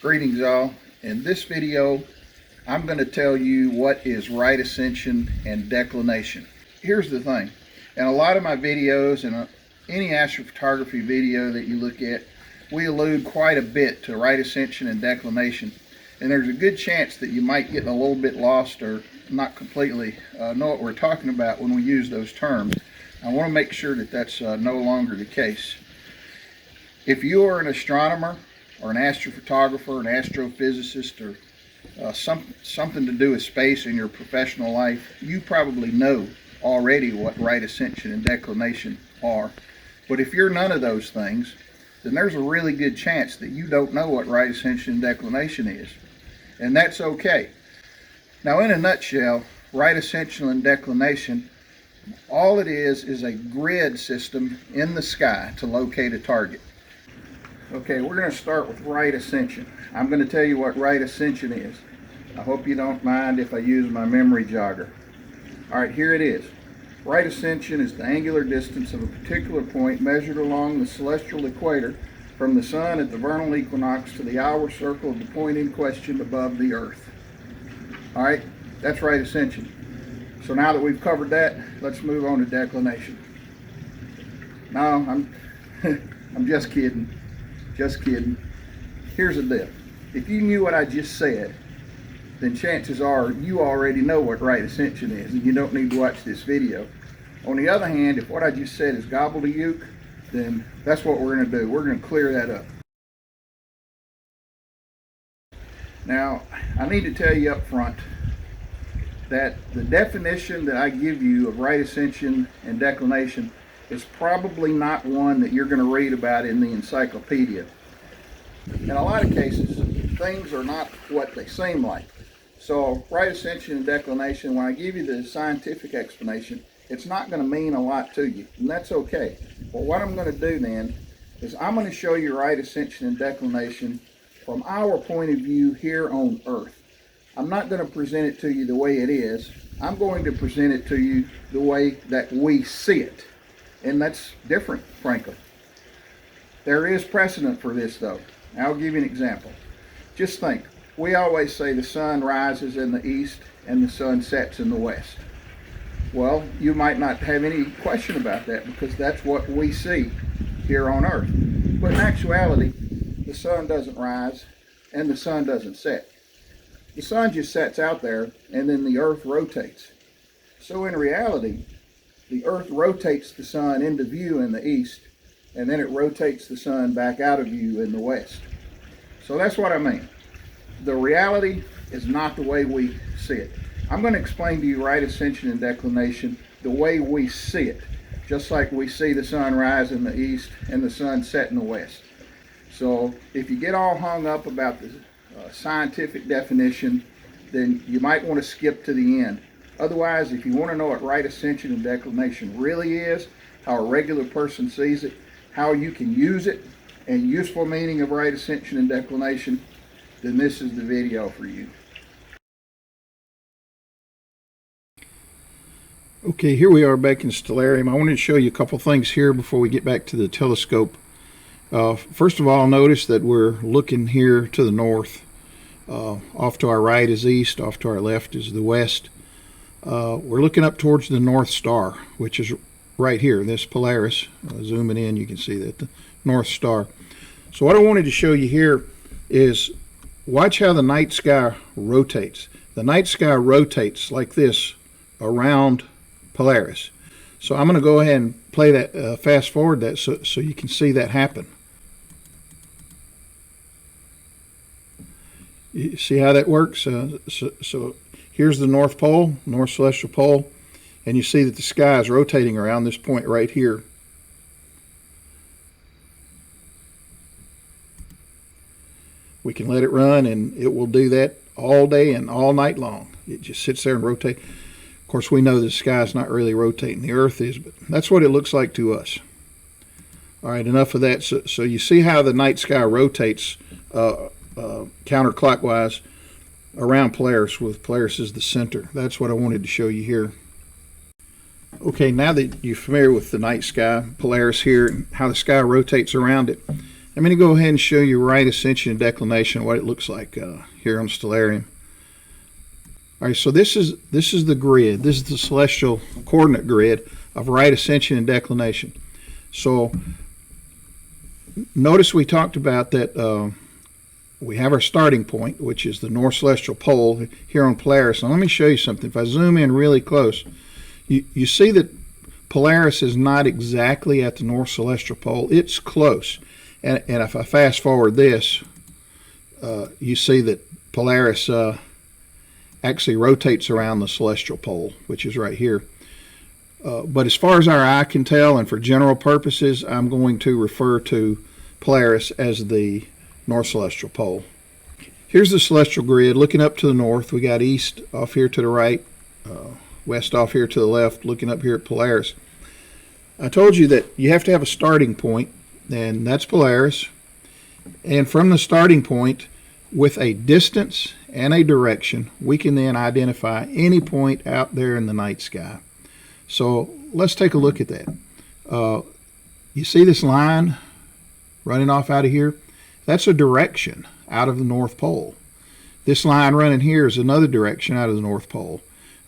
Greetings all. In this video I'm going to tell you what is right ascension and declination. Here's the thing, in a lot of my videos and any astrophotography video that you look at, we allude quite a bit to right ascension and declination, and there's a good chance that you might get a little bit lost or not completely know what we're talking about when we use those terms. I want to make sure that that's no longer the case. If you are an astronomer or an astrophotographer, an astrophysicist, or something to do with space in your professional life, you probably know already what right ascension and declination are. But if you're none of those things, then there's a really good chance that you don't know what right ascension and declination is. And that's okay. Now, in a nutshell, right ascension and declination, all it is a grid system in the sky to locate a target. Okay, we're going to start with right ascension. I'm going to tell you what right ascension is. I hope you don't mind if I use my memory jogger. Alright, here it is. Right ascension is the angular distance of a particular point measured along the celestial equator from the sun at the vernal equinox to the hour circle of the point in question above the earth. Alright, that's right ascension. So now that we've covered that, let's move on to declination. No, I'm just kidding. Just kidding. Here's the deal. If you knew what I just said, then chances are you already know what right ascension is, and you don't need to watch this video. On the other hand, if what I just said is gobbledygook, then that's what we're going to do. We're going to clear that up. Now, I need to tell you up front that the definition that I give you of right ascension and declination is probably not one that you're going to read about in the encyclopedia. In a lot of cases, things are not what they seem like. So right ascension and declination, when I give you the scientific explanation, it's not going to mean a lot to you, and that's okay. But what I'm going to do then is I'm going to show you right ascension and declination from our point of view here on Earth. I'm not going to present it to you the way it is. I'm going to present it to you the way that we see it. And that's different, frankly. There is precedent for this, though. I'll give you an example. Just think, we always say the sun rises in the east and the sun sets in the west. Well, you might not have any question about that because that's what we see here on Earth. But in actuality, the sun doesn't rise and the sun doesn't set. The sun just sets out there and then the Earth rotates. So in reality, the Earth rotates the sun into view in the east, and then it rotates the sun back out of view in the west. So that's what I mean. The reality is not the way we see it. I'm going to explain to you right ascension and declination the way we see it, just like we see the sun rise in the east and the sun set in the west. So if you get all hung up about the scientific definition, then you might want to skip to the end. Otherwise, if you want to know what right ascension and declination really is, how a regular person sees it, how you can use it, and useful meaning of right ascension and declination, then this is the video for you. Okay, here we are back in Stellarium. I wanted to show you a couple things here before we get back to the telescope. First of all, notice that we're looking here to the north. Off to our right is east, off to our left is the west. We're looking up towards the North Star, which is right here, this Polaris. Zooming in, you can see that, the North Star. So what I wanted to show you here is watch how the night sky rotates. The night sky rotates like this around Polaris. So I'm going to go ahead and play that, fast forward that so you can see that happen. You see how that works? So here's the North Pole, North Celestial Pole, and you see that the sky is rotating around this point right here. We can let it run, and it will do that all day and all night long. It just sits there and rotates. Of course, we know the sky is not really rotating. The Earth is, but that's what it looks like to us. All right, enough of that. So you see how the night sky rotates counterclockwise around Polaris, with Polaris as the center. That's what I wanted to show you here. Okay, now that you're familiar with the night sky, Polaris here, and how the sky rotates around it, I'm going to go ahead and show you right ascension and declination, what it looks like here on Stellarium. All right, so this is the grid. This is the celestial coordinate grid of right ascension and declination. So notice we talked about that we have our starting point, which is the North Celestial Pole here on Polaris. Now let me show you something. If I zoom in really close, you see that Polaris is not exactly at the North Celestial Pole. It's close. And if I fast forward this, you see that Polaris actually rotates around the celestial pole, which is right here. But as far as our eye can tell, and for general purposes, I'm going to refer to Polaris as the North Celestial Pole. Here's the celestial grid. Looking up to the north, we got east off here to the right, west off here to the left, looking up here at Polaris. I told you that you have to have a starting point, and that's Polaris. And from the starting point, with a distance and a direction, we can then identify any point out there in the night sky. So let's take a look at that. You see this line running off out of here? That's a direction out of the North Pole. This line running here is another direction out of the North Pole.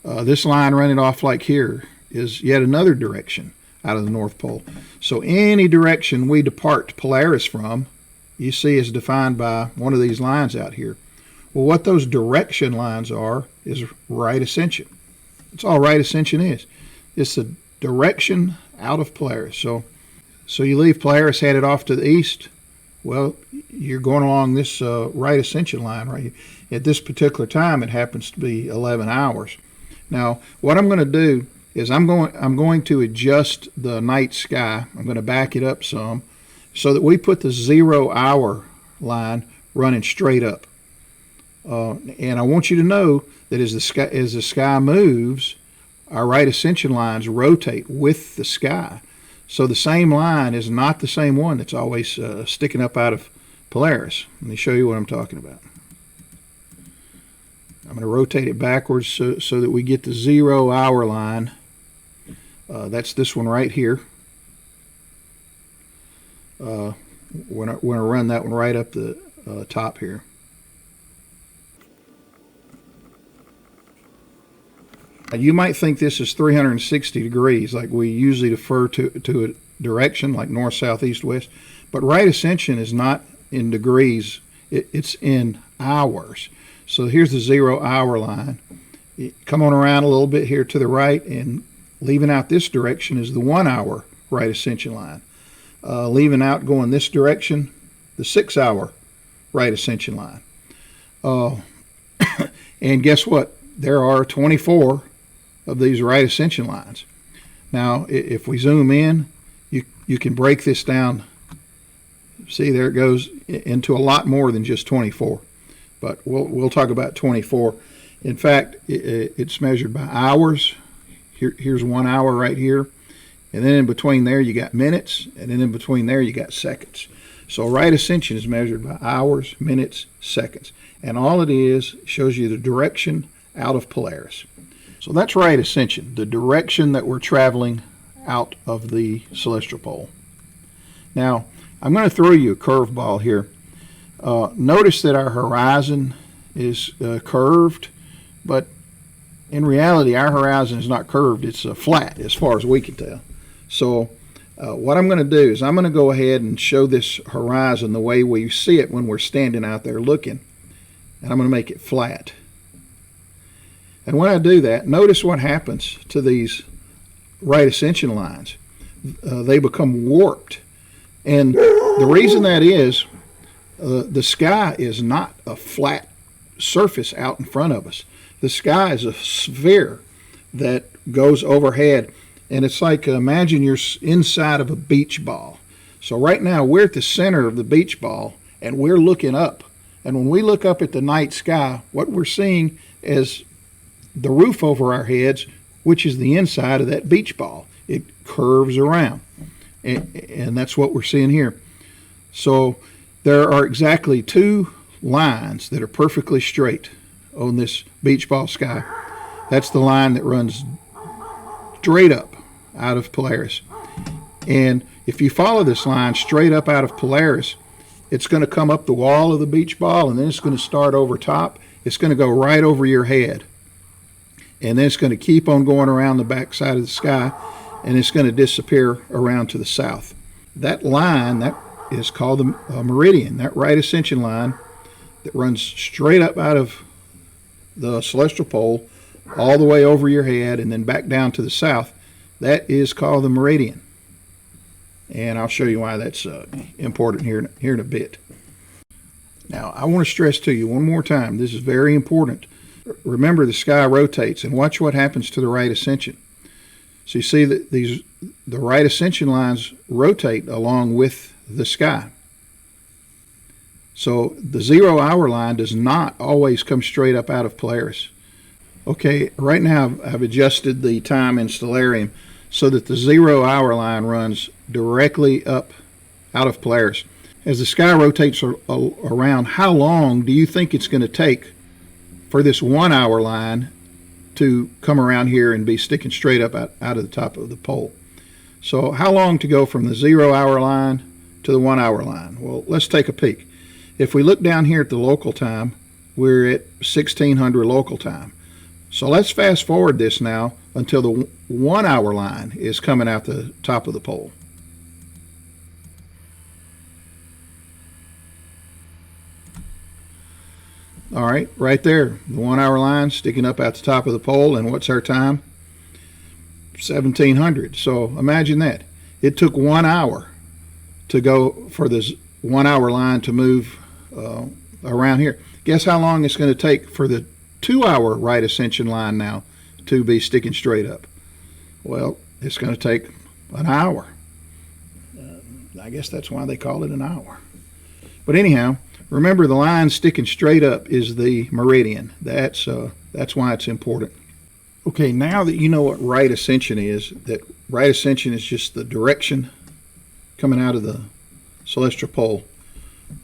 This line running off like here is yet another direction out of the North Pole. So any direction we depart Polaris from, you see, is defined by one of these lines out here. Well, what those direction lines are is right ascension. That's all right ascension is. It's the direction out of Polaris. So you leave Polaris headed off to the east. Well, you're going along this right ascension line right here. At this particular time, it happens to be 11 hours. Now, what I'm going to do is I'm going to adjust the night sky. I'm going to back it up some so that we put the 0 hour line running straight up. And I want you to know that as the sky moves, our right ascension lines rotate with the sky. So the same line is not the same one that's always sticking up out of Polaris. Let me show you what I'm talking about. I'm going to rotate it backwards so that we get the 0 hour line. That's this one right here. We're going to run that one right up the top here. Now, you might think this is 360 degrees, like we usually defer to a direction like north, south, east, west. But right ascension is not in degrees, it's in hours. So here's the 0 hour line. Come on around a little bit here to the right, and leaving out this direction is the 1 hour right ascension line. Leaving out going this direction, the 6 hour right ascension line. And guess what? There are 24 of these right ascension lines. Now, if we zoom in, you can break this down. See, there it goes into a lot more than just 24. But we'll talk about 24. In fact, it's measured by hours. Here's 1 hour right here. And then in between there, you got minutes. And then in between there, you got seconds. So right ascension is measured by hours, minutes, seconds. And all it is shows you the direction out of Polaris. So that's right ascension, the direction that we're traveling out of the celestial pole. Now, I'm going to throw you a curveball here. Notice that our horizon is curved, but in reality, our horizon is not curved. It's flat as far as we can tell. So what I'm going to do is I'm going to go ahead and show this horizon the way we see it when we're standing out there looking, and I'm going to make it flat. And when I do that, notice what happens to these right ascension lines. They become warped. And the reason that is, the sky is not a flat surface out in front of us. The sky is a sphere that goes overhead. And it's like, imagine you're inside of a beach ball. So right now, we're at the center of the beach ball, and we're looking up. And when we look up at the night sky, what we're seeing is the roof over our heads, which is the inside of that beach ball. It curves around, and that's what we're seeing here. So there are exactly 2 lines that are perfectly straight on this beach ball sky. That's the line that runs straight up out of Polaris. And if you follow this line straight up out of Polaris, it's going to come up the wall of the beach ball, and then it's going to start over top. It's going to go right over your head, and then it's going to keep on going around the back side of the sky, and it's going to disappear around to the south. That line, that is called the meridian, that right ascension line that runs straight up out of the celestial pole all the way over your head and then back down to the south. That is called the meridian. And I'll show you why that's important here in a bit. Now, I want to stress to you one more time, this is very important. Remember, the sky rotates, and watch what happens to the right ascension. So you see that the right ascension lines rotate along with the sky. So the 0 hour line does not always come straight up out of Polaris. Okay, right now I've adjusted the time in Stellarium so that the 0 hour line runs directly up out of Polaris. As the sky rotates around, how long do you think it's going to take for this 1 hour line to come around here and be sticking straight up out of the top of the pole? So how long to go from the 0 hour line to the 1 hour line? Well, let's take a peek. If we look down here at the local time, we're at 1600 local time. So let's fast forward this now until the 1 hour line is coming out the top of the pole. All right, right there, the 1 hour line sticking up at the top of the pole, and what's our time? 1700. So imagine that. It took 1 hour to go for this 1 hour line to move around here. Guess how long it's going to take for the 2 hour right ascension line now to be sticking straight up? Well, it's going to take an hour. I guess that's why they call it an hour. But anyhow, remember, the line sticking straight up is the meridian. That's why it's important. Okay, now that you know what right ascension is, that right ascension is just the direction coming out of the celestial pole.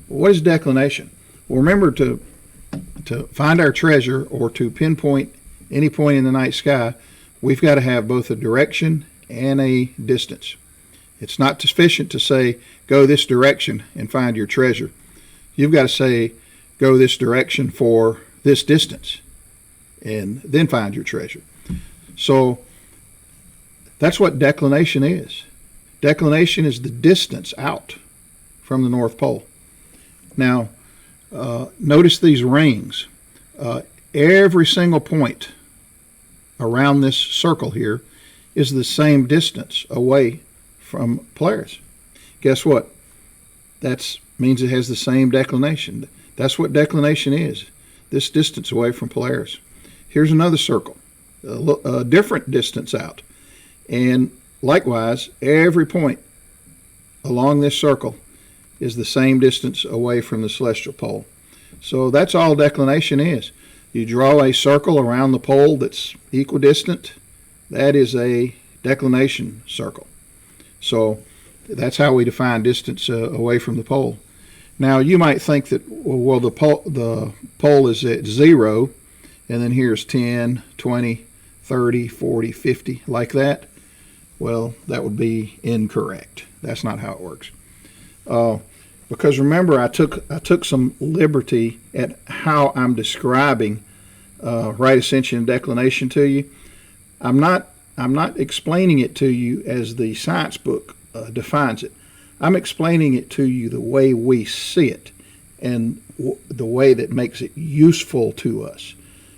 What is declination? Well, remember, to find our treasure or to pinpoint any point in the night sky, we've got to have both a direction and a distance. It's not sufficient to say, go this direction and find your treasure. You've got to say, go this direction for this distance, and then find your treasure. So that's what declination is. Declination is the distance out from the North Pole. Now, notice these rings. Every single point around this circle here is the same distance away from Polaris. Guess what? That means it has the same declination. That's what declination is, this distance away from Polaris. Here's another circle, a different distance out. And likewise, every point along this circle is the same distance away from the celestial pole. So that's all declination is. You draw a circle around the pole that's equidistant. That is a declination circle. So that's how we define distance away from the pole. Now, you might think that, well, the pole is at 0, and then here's 10, 20, 30, 40, 50, like that. Well, that would be incorrect. That's not how it works. Because remember, I took some liberty at how I'm describing right ascension and declination to you. I'm not explaining it to you as the science book defines it. I'm explaining it to you the way we see it and the way that makes it useful to us.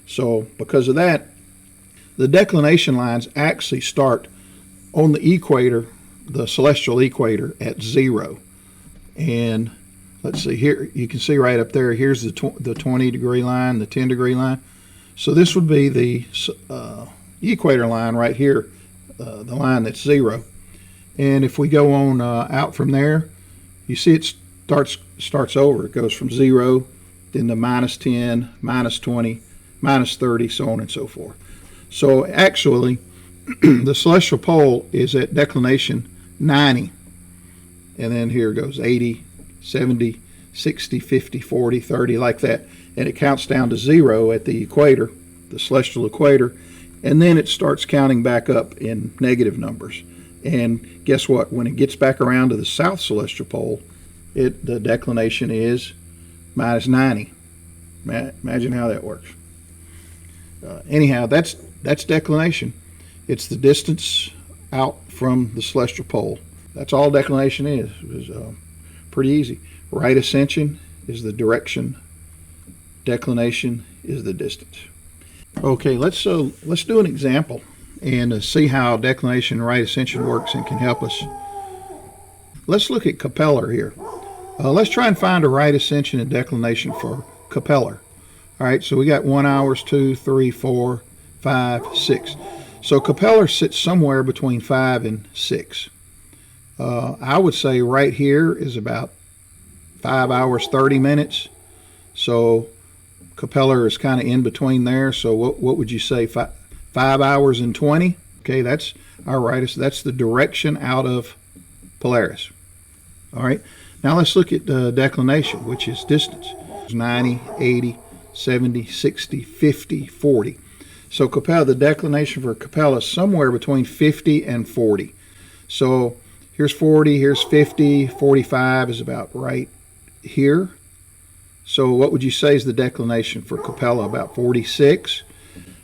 So because of that, the declination lines actually start on the equator, the celestial equator, at 0. And let's see here, you can see right up there, here's the 20 degree line, the 10 degree line. So this would be the equator line right here, the line that's 0. And if we go on out from there, you see it starts over. It goes from 0, then to -10, -20, -30, so on and so forth. So actually, the celestial pole is at declination 90. And then here goes 80, 70, 60, 50, 40, 30, like that. And it counts down to 0 at the equator, the celestial equator. And then it starts counting back up in negative numbers. And guess what? When it gets back around to the south celestial pole, the declination is minus 90. Imagine how that works. Anyhow, that's declination. It's the distance out from the celestial pole. That's all declination is. It's pretty easy. Right ascension is the direction. Declination is the distance. Okay, let's do an example and see how declination and right ascension works and can help us. Let's look at Capella here. Let's try and find a right ascension and declination for Capella. All right, so we got 1 hours, 2, 3, 4, 5, 6. So Capella sits somewhere between 5 and 6. I would say right here is about 5 hours, 30 minutes. So Capella is kind of in between there. So what would you say, 5 hours and 20? Okay, that's our right. That's the direction out of Polaris. All right, now let's look at declination, which is distance. 90, 80, 70, 60, 50, 40. So Capella, the declination for Capella is somewhere between 50 and 40. So here's 40, here's 50, 45 is about right here. So what would you say is the declination for Capella? About 46.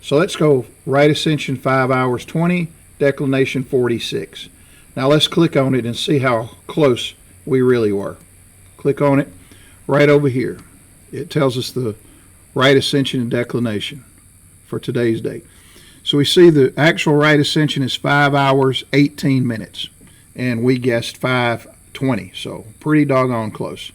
So let's go right ascension 5 hours 20, declination 46. Now let's click on it and see how close we really were. Click on it right over here. It tells us the right ascension and declination for today's date. So we see the actual right ascension is 5 hours 18 minutes, and we guessed 5:20, so pretty doggone close.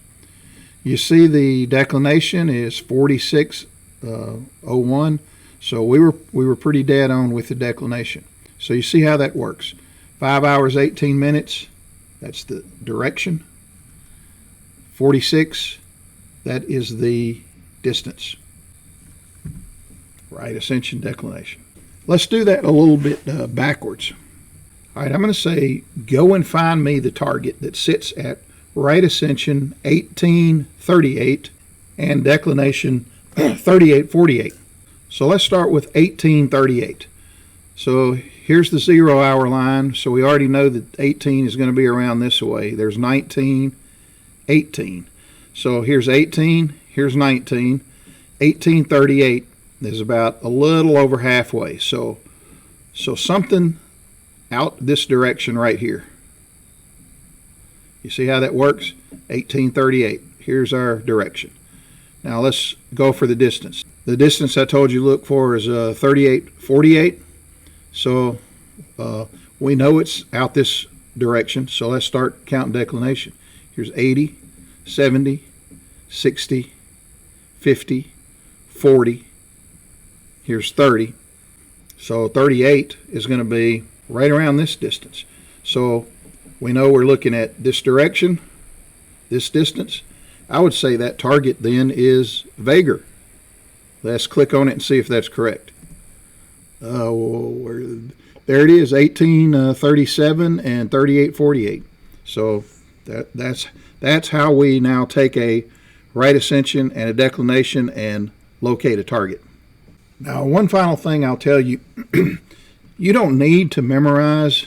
You see the declination is 46:01, so we were pretty dead on with the declination. So you see how that works. 5 hours 18 minutes, that's the direction. 46, that is the distance. Right ascension, declination. Let's do that a little bit backwards. All right, I'm going to say go and find me the target that sits at right ascension 1838 and declination 3848. So let's start with 1838. So here's the 0 hour line. So we already know that 18 is going to be around this way. There's 19, 18. So here's 18, here's 19. 1838 is about a little over halfway. So something out this direction right here. You see how that works? 1838. Here's our direction. Now let's go for the distance. The distance I told you look for is 3848. So we know it's out this direction. So let's start counting declination. Here's 80, 70, 60, 50, 40. Here's 30. So 38 is going to be right around this distance. So we know we're looking at this direction, this distance. I would say that target then is Vega. Let's click on it and see if that's correct. There it is, 1837 and 3848. So that's how we now take a right ascension and a declination and locate a target. Now, one final thing I'll tell you, you don't need to memorize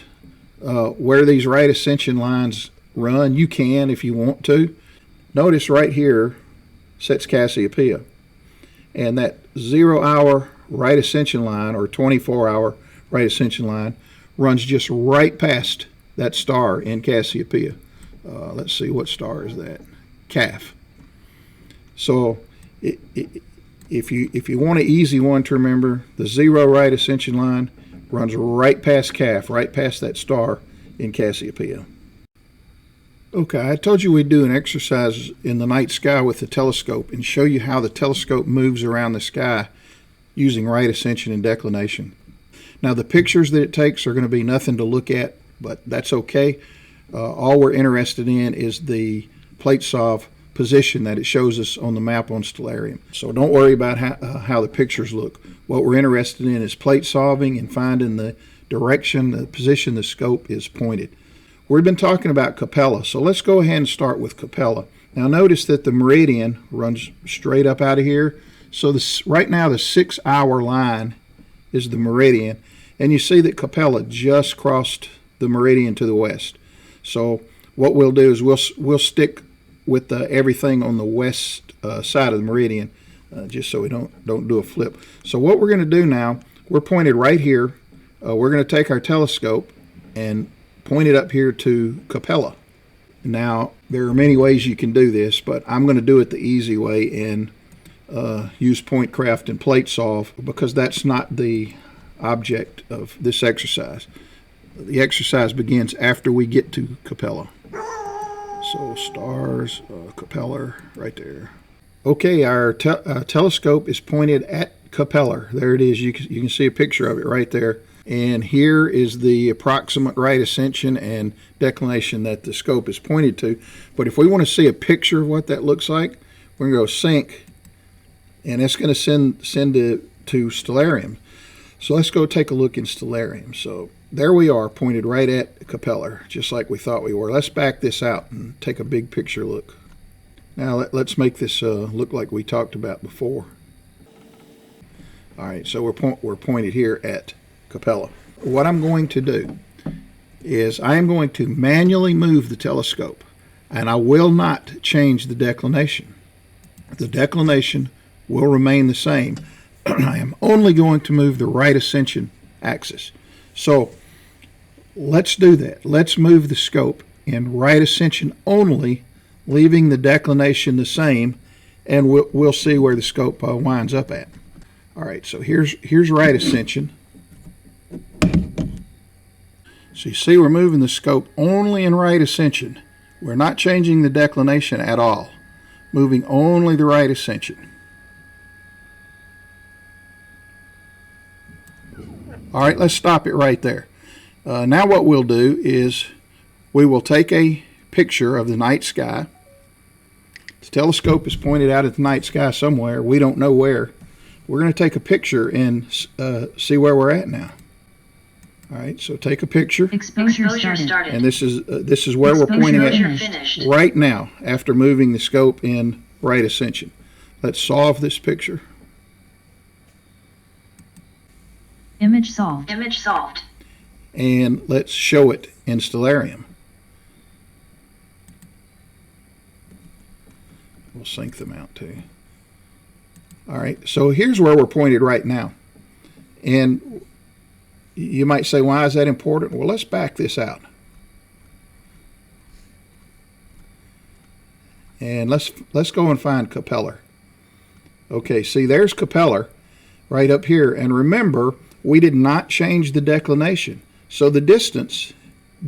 where these right ascension lines run. You can if you want to. Notice right here sets Cassiopeia, and that 0 hour right ascension line or 24 hour right ascension line runs just right past that star in Cassiopeia. Let's see, what star is that? Calf. So if you want an easy one to remember, the 0 right ascension line runs right past Calf, right past that star in Cassiopeia. Okay, I told you we'd do an exercise in the night sky with the telescope and show you how the telescope moves around the sky using right ascension and declination. Now, the pictures that it takes are going to be nothing to look at, but that's okay. All we're interested in is the plate solve position that it shows us on the map on Stellarium. So don't worry about how the pictures look. What we're interested in is plate solving and finding the direction, the position the scope is pointed. We've been talking about Capella, so let's go ahead and start with Capella. Now notice that the meridian runs straight up out of here. So right now the 6 hour line is the meridian, and you see that Capella just crossed the meridian to the west. So what we'll do is we'll stick with everything on the west side of the meridian, just so we don't do a flip. So what we're going to do now, we're pointed right here. We're going to take our telescope and point it up here to Capella. Now, there are many ways you can do this, but I'm going to do it the easy way and use point craft and plate solve, because that's not the object of this exercise. The exercise begins after we get to Capella. So stars, Capella, right there. Okay, our telescope is pointed at Capella. There it is. You can see a picture of it right there. And here is the approximate right ascension and declination that the scope is pointed to. But if we want to see a picture of what that looks like, we're going to go sync, and it's going to send it to Stellarium. So let's go take a look in Stellarium. So there we are, pointed right at Capella, just like we thought we were. Let's back this out and take a big picture look. Now let's make this look like we talked about before. All right, so we're pointed here at Capella. What I'm going to do is I am going to manually move the telescope, and I will not change the declination. The declination will remain the same. I am only going to move the right ascension axis. So let's do that. Let's move the scope in right ascension only, leaving the declination the same, and we'll see where the scope winds up at. All right, so here's right ascension. So you see we're moving the scope only in right ascension. We're not changing the declination at all. Moving only the right ascension. All right, let's stop it right there. Now what we'll do is we will take a picture of the night sky. The telescope is pointed out at the night sky somewhere. We don't know where. We're going to take a picture and see where we're at now. All right, so take a picture. Exposure started. And this is where we're pointing at right now after moving the scope in right ascension. Let's solve this picture. Image solved. And let's show it in Stellarium. We'll sync them out too. All right, so here's where we're pointed right now. And you might say, why is that important? Well, let's back this out. And let's go and find Capella. Okay, see, there's Capella right up here. And remember, we did not change the declination. So the distance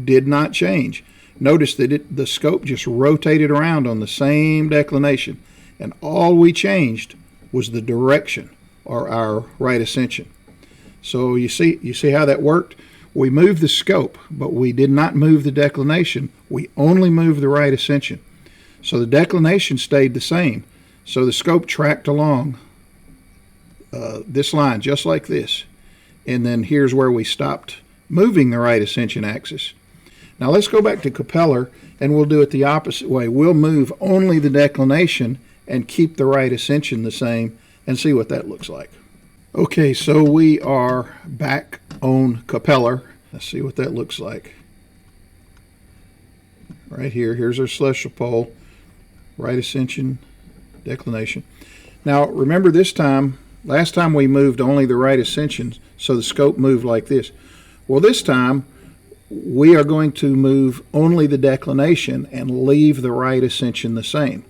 did not change. Notice that the scope just rotated around on the same declination. And all we changed was the direction, or our right ascension. So you see how that worked? We moved the scope, but we did not move the declination. We only moved the right ascension. So the declination stayed the same. So the scope tracked along this line, just like this. And then here's where we stopped moving the right ascension axis. Now let's go back to Capella, and we'll do it the opposite way. We'll move only the declination and keep the right ascension the same, and see what that looks like. Okay, so we are back on Capella. Let's see what that looks like. Right here, here's our celestial pole, right ascension, declination. Now remember last time we moved only the right ascension, so the scope moved like this. Well, this time we are going to move only the declination and leave the right ascension the same.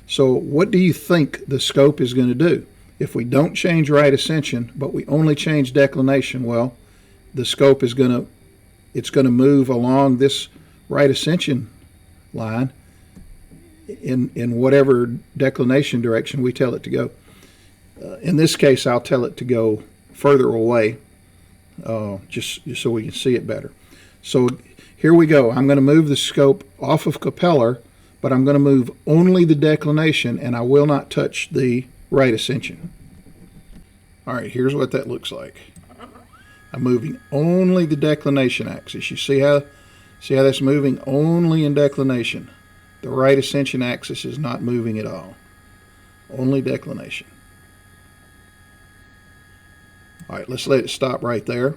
So what do you think the scope is going to do? If we don't change right ascension, but we only change declination, well, the scope is going to move along this right ascension line in whatever declination direction we tell it to go. In this case, I'll tell it to go further away, just so we can see it better. So here we go. I'm going to move the scope off of Capella, but I'm going to move only the declination, and I will not touch the right ascension. All right, here's what that looks like. I'm moving only the declination axis. You see how that's moving only in declination. The right ascension axis is not moving at all. Only declination. All right, let's let it stop right there.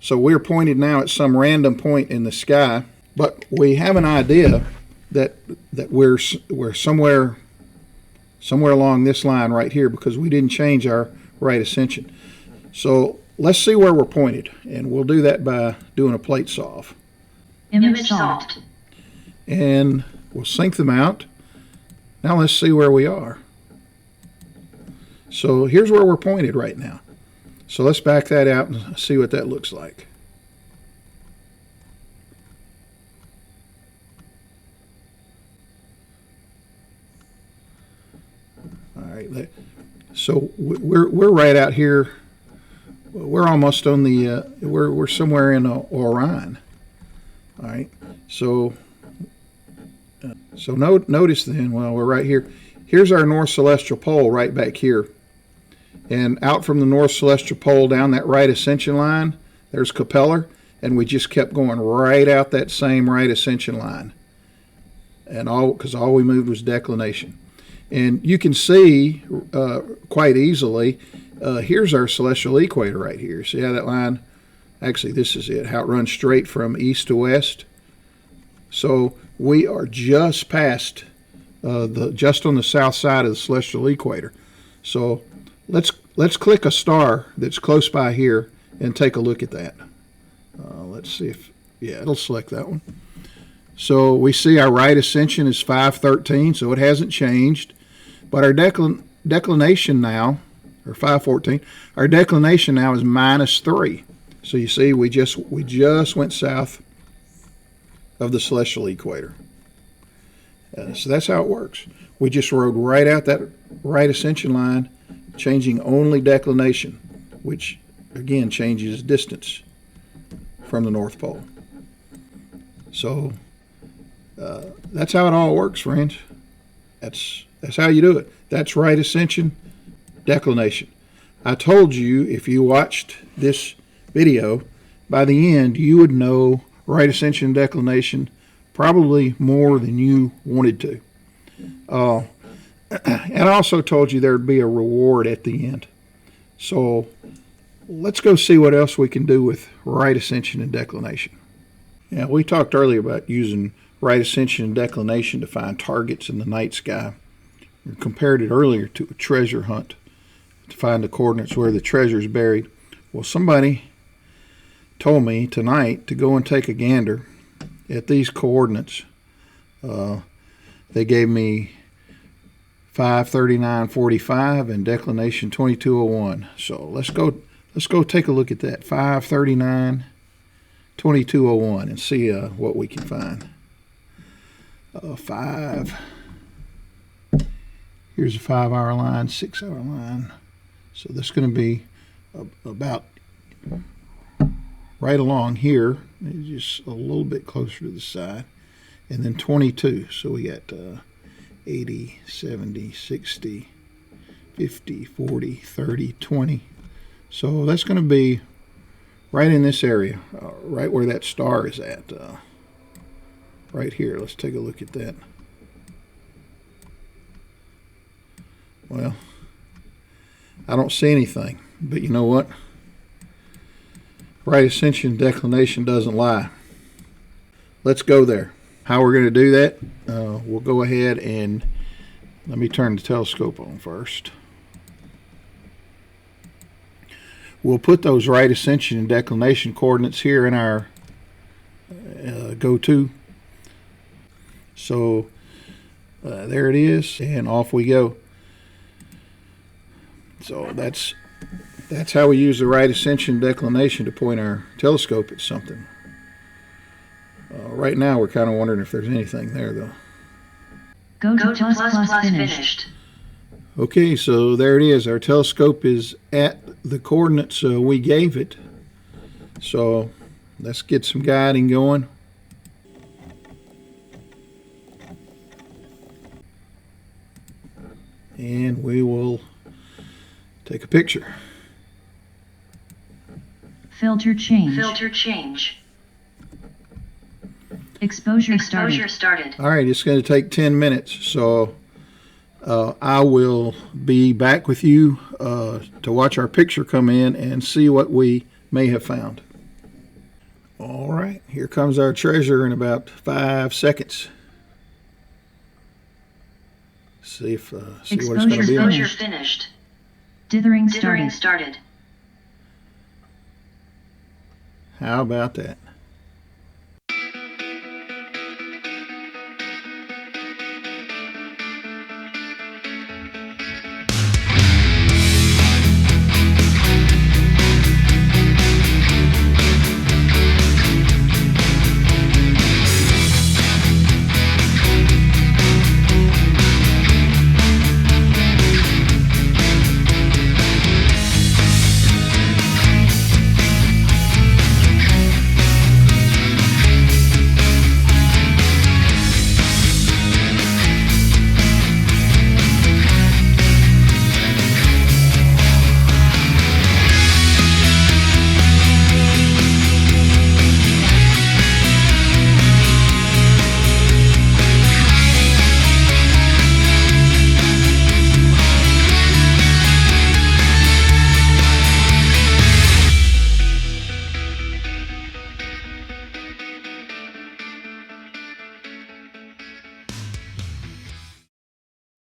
So we're pointed now at some random point in the sky, but we have an idea that we're somewhere along this line right here, because we didn't change our right ascension. So let's see where we're pointed, and we'll do that by doing a plate solve. Image solved. And we'll sync them out. Now let's see where we are. So here's where we're pointed right now. So let's back that out and see what that looks like. All right, so we're right out here. We're almost on the we're somewhere in Orion. All right, so notice then, well, we're right here. Here's our North Celestial Pole right back here. And out from the North Celestial Pole down that right ascension line, there's Capella, and we just kept going right out that same right ascension line. And because all we moved was declination. And you can see quite easily, here's our celestial equator right here. See how that line, actually this is it, how it runs straight from east to west. So we are just past, just on the south side of the celestial equator. So let's click a star that's close by here and take a look at that. Let's see if, yeah, it'll select that one. So we see our right ascension is 513, so it hasn't changed. But our declination now, or 514, our declination now is -3. So you see, we just went south of the celestial equator. So that's how it works. We just rode right out that right ascension line, changing only declination, which again changes distance from the North Pole. So that's how it all works, friends. That's how you do it. That's right ascension, declination. I told you if you watched this video, by the end you would know right ascension and declination probably more than you wanted to. And I also told you there would be a reward at the end. So let's go see what else we can do with right ascension and declination. Now, we talked earlier about using right ascension and declination to find targets in the night sky. We compared it earlier to a treasure hunt to find the coordinates where the treasure is buried. Well, somebody told me tonight to go and take a gander at these coordinates. They gave me 539.45 and declination 2201. So let's go take a look at that 539.2201 and see what we can find. Here's a 5-hour line, 6-hour line. So that's going to be about right along here, just a little bit closer to the side, and then 22. So we got 80, 70, 60, 50, 40, 30, 20. So that's going to be right in this area, right where that star is at. Right here. Let's take a look at that. Well, I don't see anything, but you know what? Right ascension declination doesn't lie. Let's go there. How we're going to do that, we'll go ahead and let me turn the telescope on first. We'll put those right ascension and declination coordinates here in our go-to. So there it is, and off we go. So that's how we use the right ascension declination to point our telescope at something. Right now we're kind of wondering if there's anything there, though. Go to plus finished. Okay, so there it is. Our telescope is at the coordinates we gave it. So let's get some guiding going. And we will take a picture. Filter change. Filter change. Exposure started. All right, it's going to take 10 minutes, so I will be back with you to watch our picture come in and see what we may have found. All right, here comes our treasure in about 5 seconds. See if see what it's Exposure going to be. finished. Like. Finished. Dithering Dithering started. started. How about that?